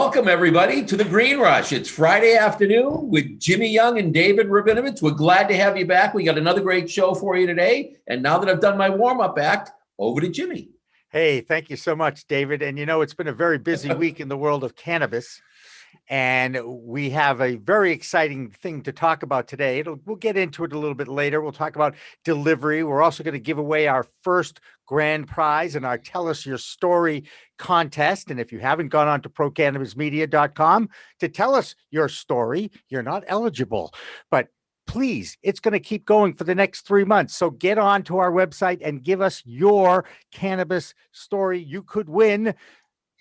Welcome, everybody, to the Green Rush. It's Friday afternoon with Jimmy Young and David Rabinovitz. We're glad to have you back. We got another great show for you today. And now that I've done my warm-up act, over to Jimmy. Hey, thank you so much, David. And it's been a very busy week in the world of cannabis. And we have a very exciting thing to talk about today. We'll get into it a little bit later. We'll talk about delivery. We're also going to give away our first grand prize in our Tell Us Your Story contest. And if you haven't gone on to procannabismedia.com to tell us your story, you're not eligible. But please, it's going to keep going for the next 3 months. So get on to our website and give us your cannabis story. You could win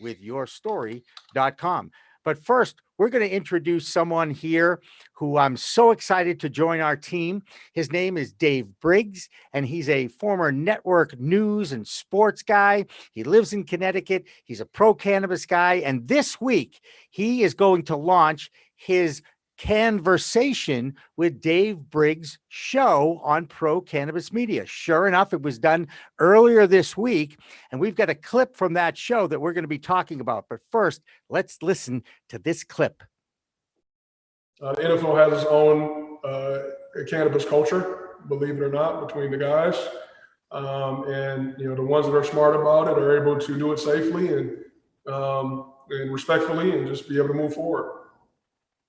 with yourstory.com. But first, we're going to introduce someone here who I'm so excited to join our team. His name is Dave Briggs, and he's a former network news and sports guy. He lives in Connecticut. He's a pro-cannabis guy. And this week, he is going to launch his Cannversation with Dave Briggs show on Pro Cannabis Media. Sure enough, it was done earlier this week, and we've got a clip from that show that we're going to be talking about. But first, let's listen to this clip. The NFL has its own cannabis culture, believe it or not, between the guys. And the ones that are smart about it are able to do it safely and respectfully and just be able to move forward.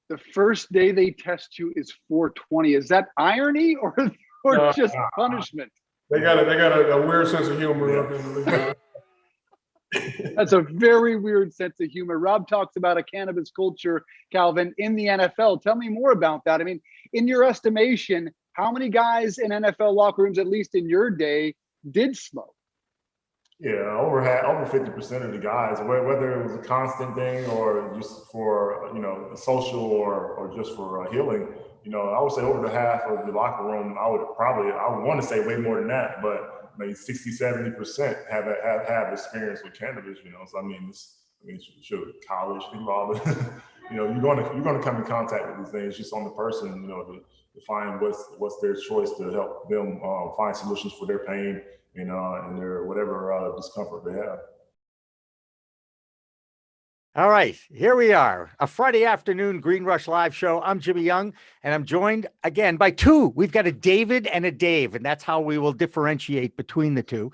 The first day they test you is 420. Is that irony or just punishment? They got a weird sense of humor. That's a very weird sense of humor. Rob talks about a cannabis culture, Calvin, in the NFL. Tell me more about that. I mean, in your estimation, how many guys in NFL locker rooms, at least in your day, did smoke? Yeah, over 50% of the guys, whether it was a constant thing or just for social or just for healing, I would say over the half of the locker room. I would want to say way more than that, but maybe 60-70% have experience with cannabis. Sure, college, think about it. you're going to come in contact with these things just on the person. To find what's their choice to help them find solutions for their pain. And their whatever discomfort they have. All right, here we are, a Friday afternoon Green Rush Live show. I'm Jimmy Young, and I'm joined again by two. We've got a David and a Dave, and that's how we will differentiate between the two.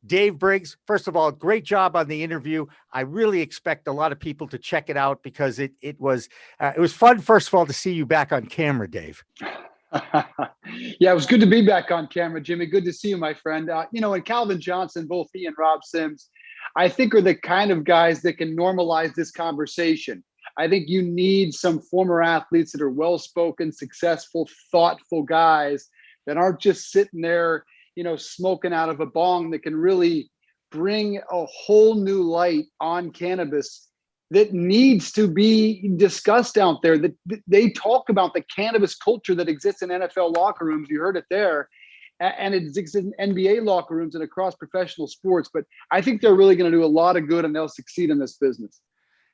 Dave Briggs, first of all, great job on the interview. I really expect a lot of people to check it out because it was fun, first of all, to see you back on camera, Dave. Yeah, it was good to be back on camera, Jimmy. Good to see you, my friend. And Calvin Johnson, both he and Rob Sims, I think are the kind of guys that can normalize this conversation. I think you need some former athletes that are well-spoken, successful, thoughtful guys that aren't just sitting there, smoking out of a bong, that can really bring a whole new light on cannabis that needs to be discussed out there. That they talk about the cannabis culture that exists in NFL locker rooms. You heard it there. And it exists in NBA locker rooms and across professional sports. But I think they're really going to do a lot of good and they'll succeed in this business.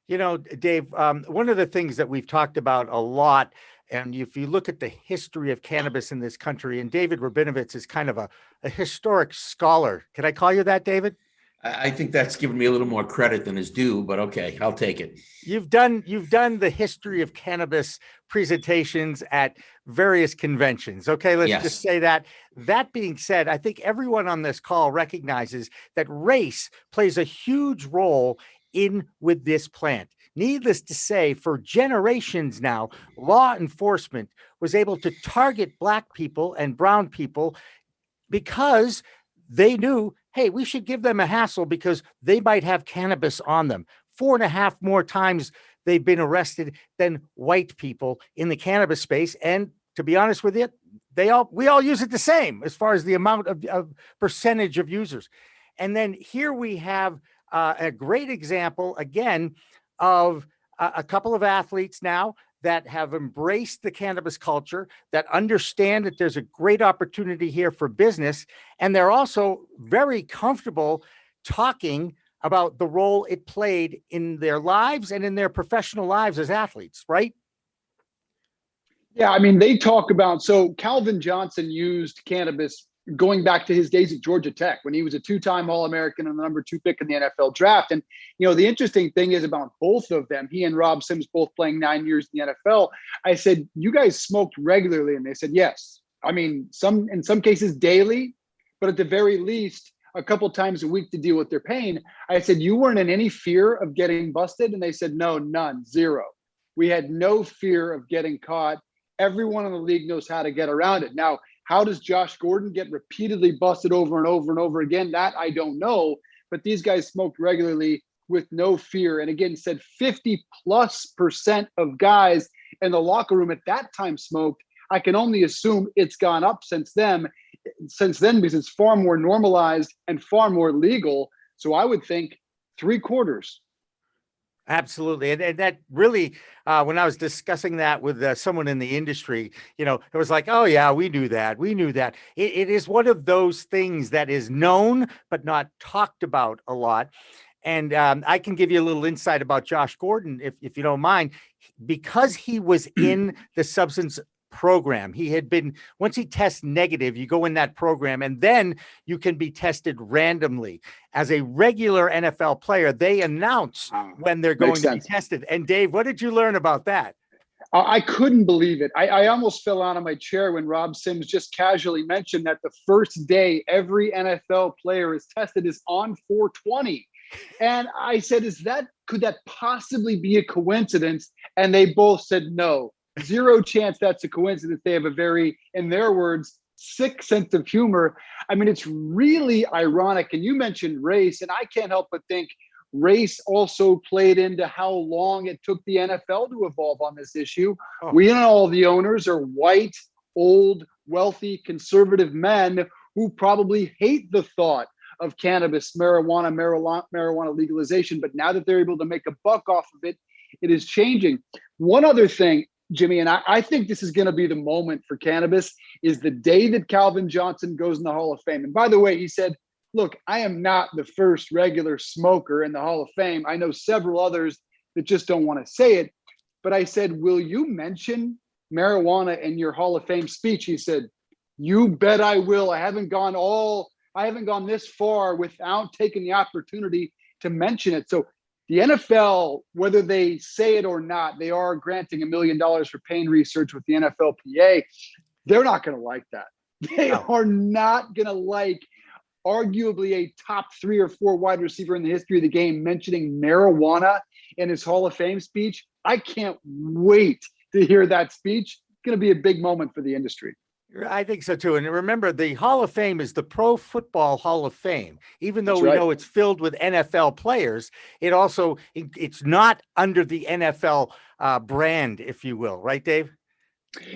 Dave, one of the things that we've talked about a lot, and if you look at the history of cannabis in this country, and David Rabinovitz is kind of a historic scholar. Can I call you that, David? I think that's giving me a little more credit than is due, but okay, I'll take it. You've done the history of cannabis presentations at various conventions. Okay, let's just say that. That being said, I think everyone on this call recognizes that race plays a huge role with this plant. Needless to say, for generations now, law enforcement was able to target Black people and brown people because they knew, hey, we should give them a hassle because they might have cannabis on them. 4.5 more times they've been arrested than white people in the cannabis space. And to be honest with you, we all use it the same as far as the amount of percentage of users. And then here we have a great example, again, of a couple of athletes now that have embraced the cannabis culture, that understand that there's a great opportunity here for business. And they're also very comfortable talking about the role it played in their lives and in their professional lives as athletes, right? Yeah, I mean, they talk about, so Calvin Johnson used cannabis going back to his days at Georgia Tech when he was a 2-time All-American and the number 2 pick in the NFL draft. And, the interesting thing is about both of them, he and Rob Sims both playing 9 years in the NFL. I said, you guys smoked regularly. And they said, yes. I mean, in some cases daily, but at the very least, a couple times a week to deal with their pain. I said, you weren't in any fear of getting busted? And they said, no, none, zero. We had no fear of getting caught. Everyone in the league knows how to get around it. Now, how does Josh Gordon get repeatedly busted over and over and over again? That I don't know, but these guys smoked regularly with no fear. And again, said 50+% of guys in the locker room at that time smoked. I can only assume it's gone up since then because it's far more normalized and far more legal. So I would think 3/4. Absolutely. And that really, when I was discussing that with someone in the industry, it was like, oh, yeah, we knew that. We knew that. It is one of those things that is known, but not talked about a lot. And I can give you a little insight about Josh Gordon, if you don't mind, because he was in the substance program. He had been, once he tests negative, you go in that program and then you can be tested randomly. As a regular NFL player, they announce when they're going to be tested. And Dave, what did you learn about that? I couldn't believe it. I almost fell out of my chair when Rob Sims just casually mentioned that the first day every NFL player is tested is on 4/20. And I said, could that possibly be a coincidence? And they both said no. Zero chance that's a coincidence. They have a very, in their words, sick sense of humor. I mean, it's really ironic. And you mentioned race, and I can't help but think race also played into how long it took the NFL to evolve on this issue. Oh. We and all the owners are white, old, wealthy, conservative men who probably hate the thought of cannabis, marijuana legalization. But now that they're able to make a buck off of it, it is changing. One other thing, Jimmy, and I think this is going to be the moment for cannabis, is the day that Calvin Johnson goes in the Hall of Fame. And by the way, he said, look, I am not the first regular smoker in the Hall of Fame. I know several others that just don't want to say it. But I said, will you mention marijuana in your Hall of Fame speech? He said, you bet I will. I haven't gone this far without taking the opportunity to mention it. So the NFL, whether they say it or not, they are granting $1 million for pain research with the NFLPA. They're not going to like that. They are not going to like arguably a top 3 or 4 wide receiver in the history of the game mentioning marijuana in his Hall of Fame speech. I can't wait to hear that speech. It's going to be a big moment for the industry. I think so too. And remember, the Hall of Fame is the Pro Football Hall of Fame. Even though we know it's filled with NFL players, it's not under the NFL brand, if you will. Right, Dave?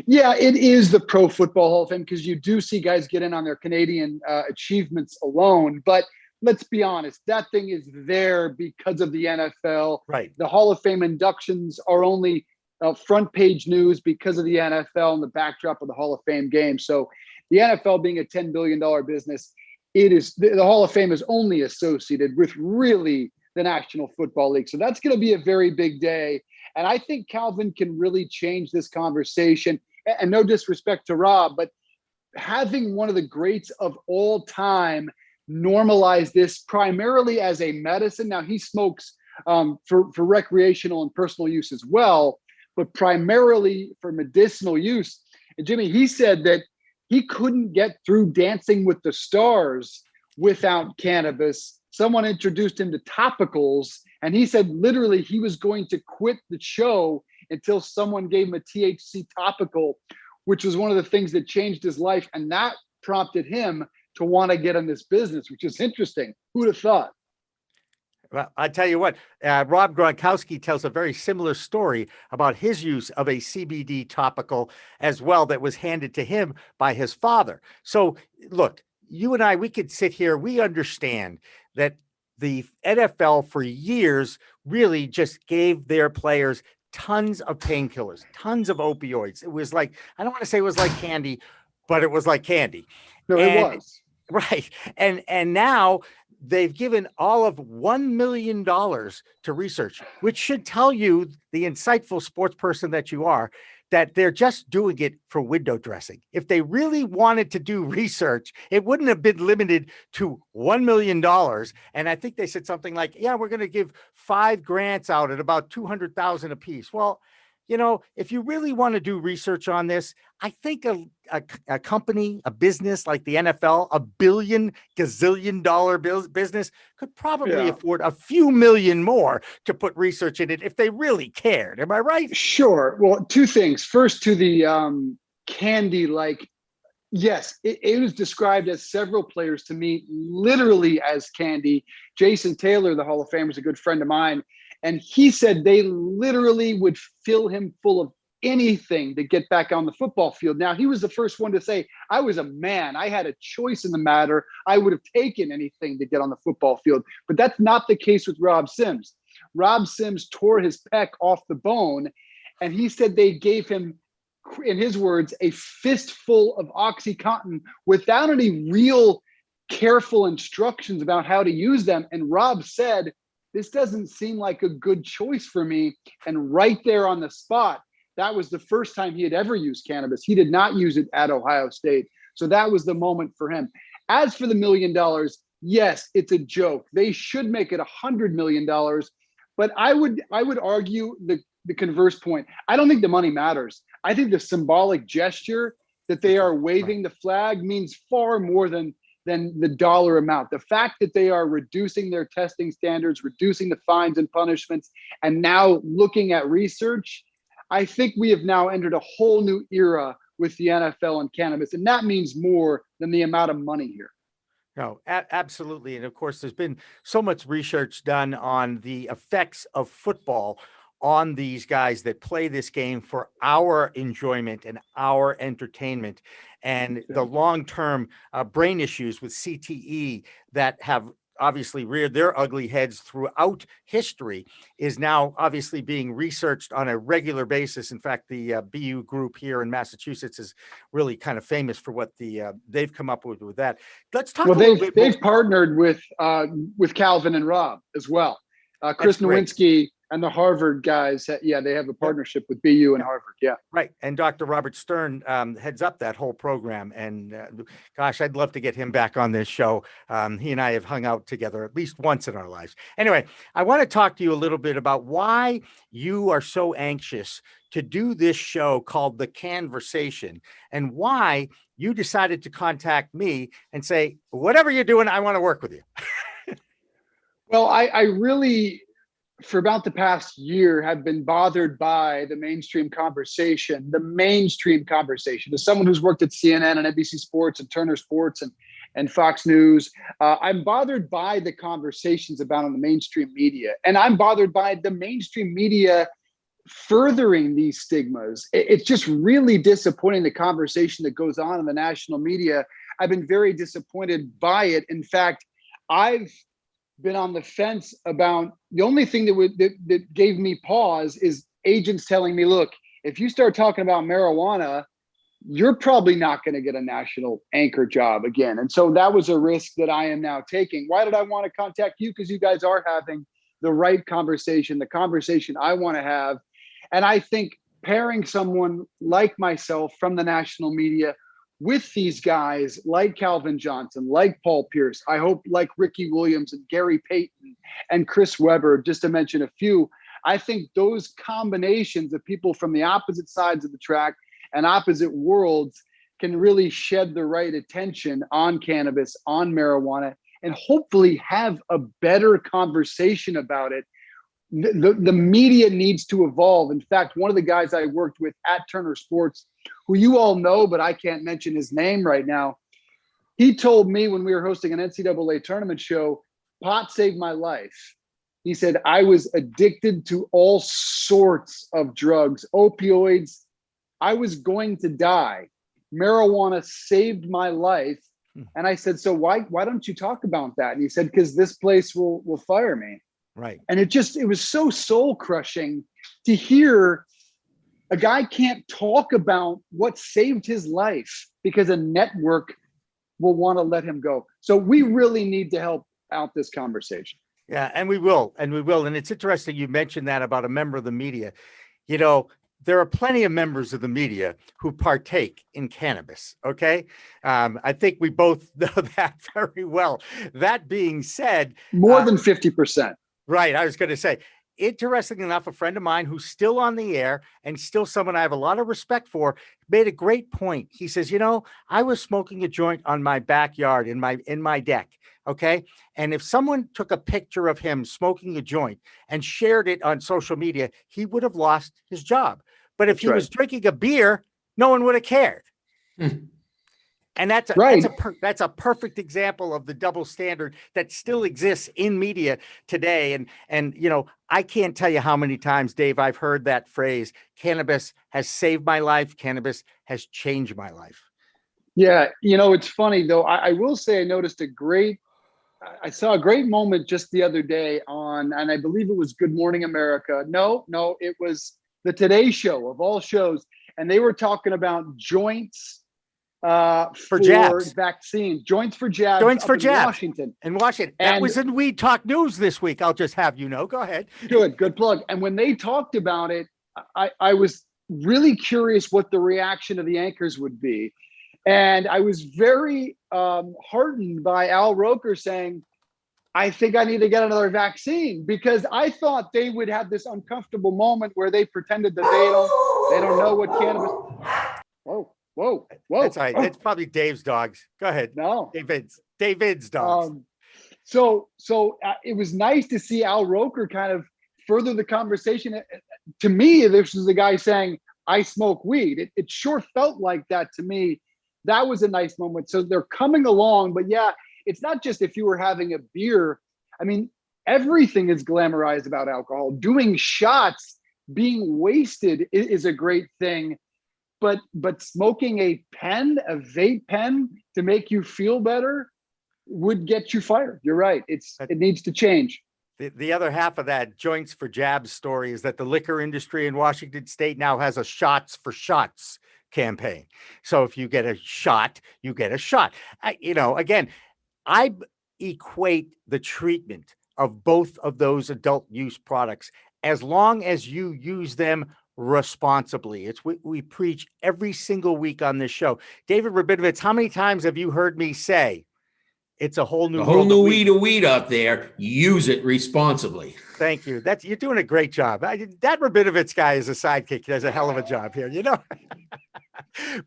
Yeah, it is the Pro Football Hall of Fame because you do see guys get in on their Canadian achievements alone. But let's be honest, that thing is there because of the NFL. Right. The Hall of Fame inductions are only front page news because of the NFL and the backdrop of the Hall of Fame game. So the NFL being a $10 billion business, the Hall of Fame is only associated with really the National Football League. So that's going to be a very big day. And I think Calvin can really change this conversation. And no disrespect to Rob, but having one of the greats of all time normalize this primarily as a medicine. Now he smokes for recreational and personal use as well, but primarily for medicinal use. And Jimmy, he said that he couldn't get through Dancing with the Stars without cannabis. Someone introduced him to topicals, and he said literally he was going to quit the show until someone gave him a THC topical, which was one of the things that changed his life. And that prompted him to want to get in this business, which is interesting. Who'd have thought? Well, I tell you what, Rob Gronkowski tells a very similar story about his use of a CBD topical as well that was handed to him by his father. So look, you and I, we could sit here. We understand that the NFL for years really just gave their players tons of painkillers, tons of opioids. It was like, I don't want to say it was like candy, but it was like candy. No, it was. Right. And now they've given all of $1 million to research, which should tell you, the insightful sports person that you are, that they're just doing it for window dressing. If they really wanted to do research, it wouldn't have been limited to $1 million. And I think they said something like, yeah, we're going to give 5 grants out at about $200,000 a piece. Well, you know, if you really want to do research on this, I think a company, a business like the NFL, $1 gazillion business could probably afford a few million more to put research in it if they really cared. Am I right? Sure. Well, 2 things. First, to the candy, like, yes, it was described as several players to me literally as candy. Jason Taylor, the Hall of Famer, is a good friend of mine. And he said they literally would fill him full of anything to get back on the football field. Now, he was the first one to say, I was a man. I had a choice in the matter. I would have taken anything to get on the football field. But that's not the case with Rob Sims. Rob Sims tore his pec off the bone, and he said they gave him, in his words, a fistful of OxyContin without any real careful instructions about how to use them. And Rob said, this doesn't seem like a good choice for me. And right there on the spot, that was the first time he had ever used cannabis. He did not use it at Ohio State. So that was the moment for him. As for the $1 million, yes, it's a joke. They should make it $100 million. But I would argue the converse point. I don't think the money matters. I think the symbolic gesture that they are waving the flag means far more than the dollar amount. The fact that they are reducing their testing standards, reducing the fines and punishments, and now looking at research, I think we have now entered a whole new era with the NFL and cannabis. And that means more than the amount of money here. No, absolutely. And of course, there's been so much research done on the effects of football on these guys that play this game for our enjoyment and our entertainment, and the long-term brain issues with CTE that have obviously reared their ugly heads throughout history is now obviously being researched on a regular basis. In fact, the BU group here in Massachusetts is really kind of famous for what they've come up with that. Let's talk. Well, they've partnered with Calvin and Rob as well. Chris Nowinski and the Harvard guys, they have a partnership with BU and Harvard. Yeah. Right. And Dr. Robert Stern heads up that whole program. And gosh, I'd love to get him back on this show. He and I have hung out together at least once in our lives. Anyway, I want to talk to you a little bit about why you are so anxious to do this show called The Cannversation, and why you decided to contact me and say, whatever you're doing, I want to work with you. Well, I really, for about the past year, have been bothered by the mainstream conversation. As someone who's worked at CNN and NBC Sports and Turner Sports and Fox News, I'm bothered by the conversations about in the mainstream media. And I'm bothered by the mainstream media furthering these stigmas. It's just really disappointing, the conversation that goes on in the national media. I've been very disappointed by it. In fact, I've been on the fence about the only thing that gave me pause is agents telling me, look, if you start talking about marijuana, you're probably not going to get a national anchor job again. And so that was a risk that I am now taking. Why did I want to contact you? Because you guys are having the right conversation, the conversation I want to have. And I think pairing someone like myself from the national media with these guys like Calvin Johnson, like Paul Pierce, I hope like Ricky Williams and Gary Payton and Chris Webber, just to mention a few, I think those combinations of people from the opposite sides of the track and opposite worlds can really shed the right attention on cannabis, on marijuana, and hopefully have a better conversation about it. The media needs to evolve. In fact, one of the guys I worked with at Turner Sports, who you all know, but I can't mention his name right now, he told me when we were hosting an NCAA tournament show, pot saved my life. He said, I was addicted to all sorts of drugs, opioids. I was going to die. Marijuana saved my life. And I said, so why don't you talk about that? And he said, because this place will fire me. Right. And it was so soul crushing to hear a guy can't talk about what saved his life because a network will want to let him go. So we really need to help out this conversation. Yeah, and we will. And it's interesting you mentioned that about a member of the media. You know, there are plenty of members of the media who partake in cannabis. Okay. I think we both know that very well. That being said, More than 50%. right. I was going to say, interesting enough, a friend of mine who's still on the air and still someone I have a lot of respect for made a great point. He says, you know, I was smoking a joint on my backyard in my deck. Okay. And if someone took a picture of him smoking a joint and shared it on social media, he would have lost his job. But if he was drinking a beer, no one would have cared. And that's a perfect example of the double standard that still exists in media today. And you know, I can't tell you how many times, Dave, I've heard that phrase, cannabis has saved my life. Cannabis has changed my life. Yeah. You know, it's funny though. I will say I saw a great moment just the other day and I believe it was Good Morning America. No, it was the Today Show of all shows. And they were talking about joints for jabs. Vaccines, joints for jabs. In Washington. That was in Weed Talk News this week. I'll just have you know. Go ahead. Good plug. And when they talked about it, I was really curious what the reaction of the anchors would be. And I was very heartened by Al Roker saying, I think I need to get another vaccine, because I thought they would have this uncomfortable moment where they pretended that they don't know what cannabis. Whoa. That's all right. It's probably Dave's dogs. Go ahead. No. David's dogs. So it was nice to see Al Roker kind of further the conversation. To me, this is the guy saying, I smoke weed. It sure felt like that to me. That was a nice moment. So they're coming along, but yeah, it's not just if you were having a beer. I mean, everything is glamorized about alcohol. Doing shots, being wasted is a great thing. But smoking a vape pen to make you feel better would get you fired. You're right. It needs to change. The other half of that joints for jabs story is that the liquor industry in Washington State now has a shots for shots campaign. So if you get a shot, you get a shot. Again, I equate the treatment of both of those adult use products as long as you use them responsibly. It's what we preach every single week on this show. David Rabinovitz, how many times have you heard me say it's a whole new weed of weed out there? Use it responsibly. Thank you. You're doing a great job. That Rabinovitz guy is a sidekick. He does a hell of a job here, you know.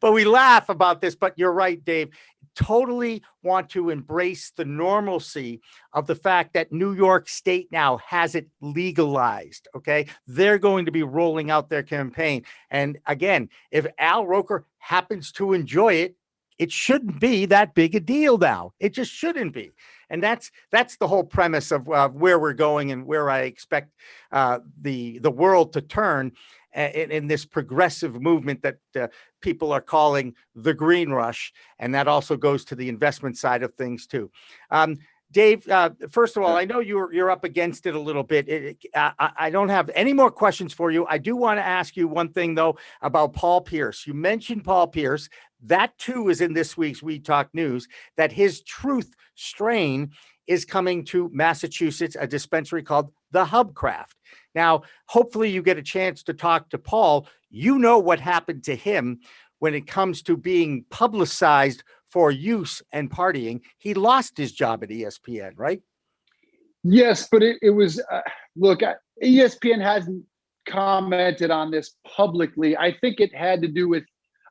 But we laugh about this, but you're right, Dave. Totally want to embrace the normalcy of the fact that New York State now has it legalized. Okay. They're going to be rolling out their campaign. And again, if Al Roker happens to enjoy it, it shouldn't be that big a deal now. It just shouldn't be. And that's the whole premise of where we're going and where I expect the world to turn in this progressive movement that people are calling the green rush. And that also goes to the investment side of things too. Dave, first of all, I know you're up against it a little bit. I don't have any more questions for you. I do want to ask you one thing, though, about Paul Pierce. You mentioned Paul Pierce. That, too, is in this week's Weed Talk News, that his Truth strain is coming to Massachusetts, a dispensary called the Hubcraft. Now, hopefully you get a chance to talk to Paul. You know what happened to him when it comes to being publicized for use and partying. He lost his job at ESPN, right? Yes, but it was, look, ESPN hasn't commented on this publicly. I think it had to do with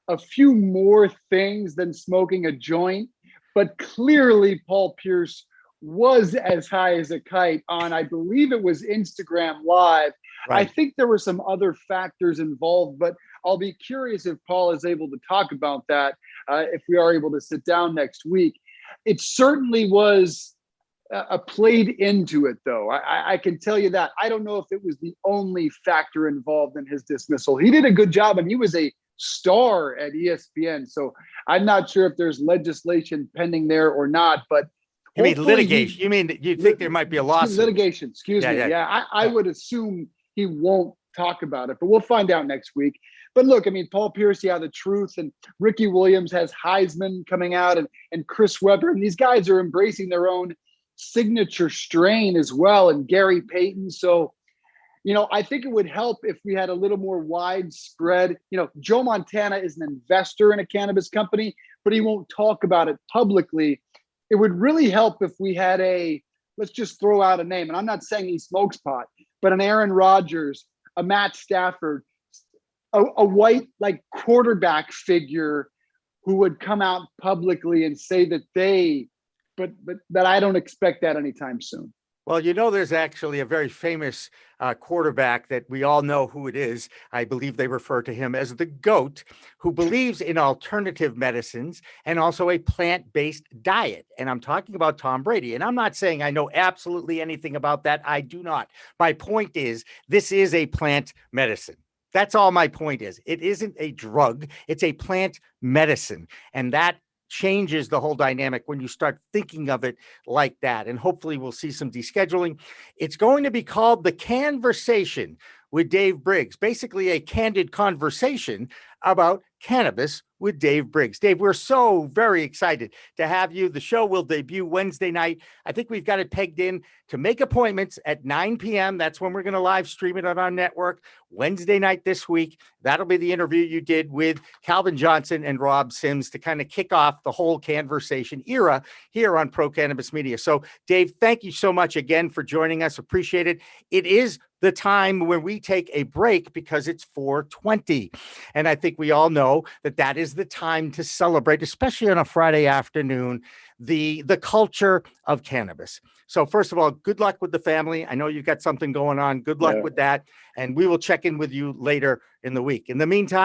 a few more things than smoking a joint, but clearly Paul Pierce was as high as a kite on, I believe it was Instagram Live. Right. I think there were some other factors involved, but I'll be curious if Paul is able to talk about that if we are able to sit down next week. It certainly was played into it, though. I can tell you that. I don't know if it was the only factor involved in his dismissal. He did a good job, and he was a star at ESPN. So I'm not sure if there's legislation pending there or not, but you mean litigation? You mean you think there might be a lawsuit? Litigation, excuse me. Yeah, I would assume he won't talk about it, but we'll find out next week. But look, I mean, Paul Pierce, the Truth, and Ricky Williams has Heisman coming out, and Chris Webber, and these guys are embracing their own signature strain as well, and Gary Payton. So, I think it would help if we had a little more widespread. Joe Montana is an investor in a cannabis company, but he won't talk about it publicly. It would really help if we had let's just throw out a name, and I'm not saying he smokes pot, but an Aaron Rodgers, a Matt Stafford, a white quarterback figure who would come out publicly and say that but that I don't expect that anytime soon. Well, there's actually a very famous quarterback that we all know who it is. I believe they refer to him as the GOAT, who believes in alternative medicines and also a plant-based diet. And I'm talking about Tom Brady. And I'm not saying I know absolutely anything about that. I do not. My point is, this is a plant medicine. That's all my point is. It isn't a drug. It's a plant medicine. And that changes the whole dynamic when you start thinking of it like that. And hopefully we'll see some descheduling. It's going to be called the Cannversation with Dave Briggs, basically a candid conversation about cannabis with Dave Briggs. Dave, we're so very excited to have you. The show will debut Wednesday night. I think we've got it pegged in to make appointments at 9 p.m. That's when we're going to live stream it on our network Wednesday night this week. That'll be the interview you did with Calvin Johnson and Rob Sims to kind of kick off the whole Cannversation era here on Pro Cannabis Media. So, Dave, thank you so much again for joining us. Appreciate it. It is the time when we take a break because it's 420. And I think we all know that is the time to celebrate, especially on a Friday afternoon, the culture of cannabis. So first of all, good luck with the family. I know you've got something going on. Good luck with that. And we will check in with you later in the week. In the meantime,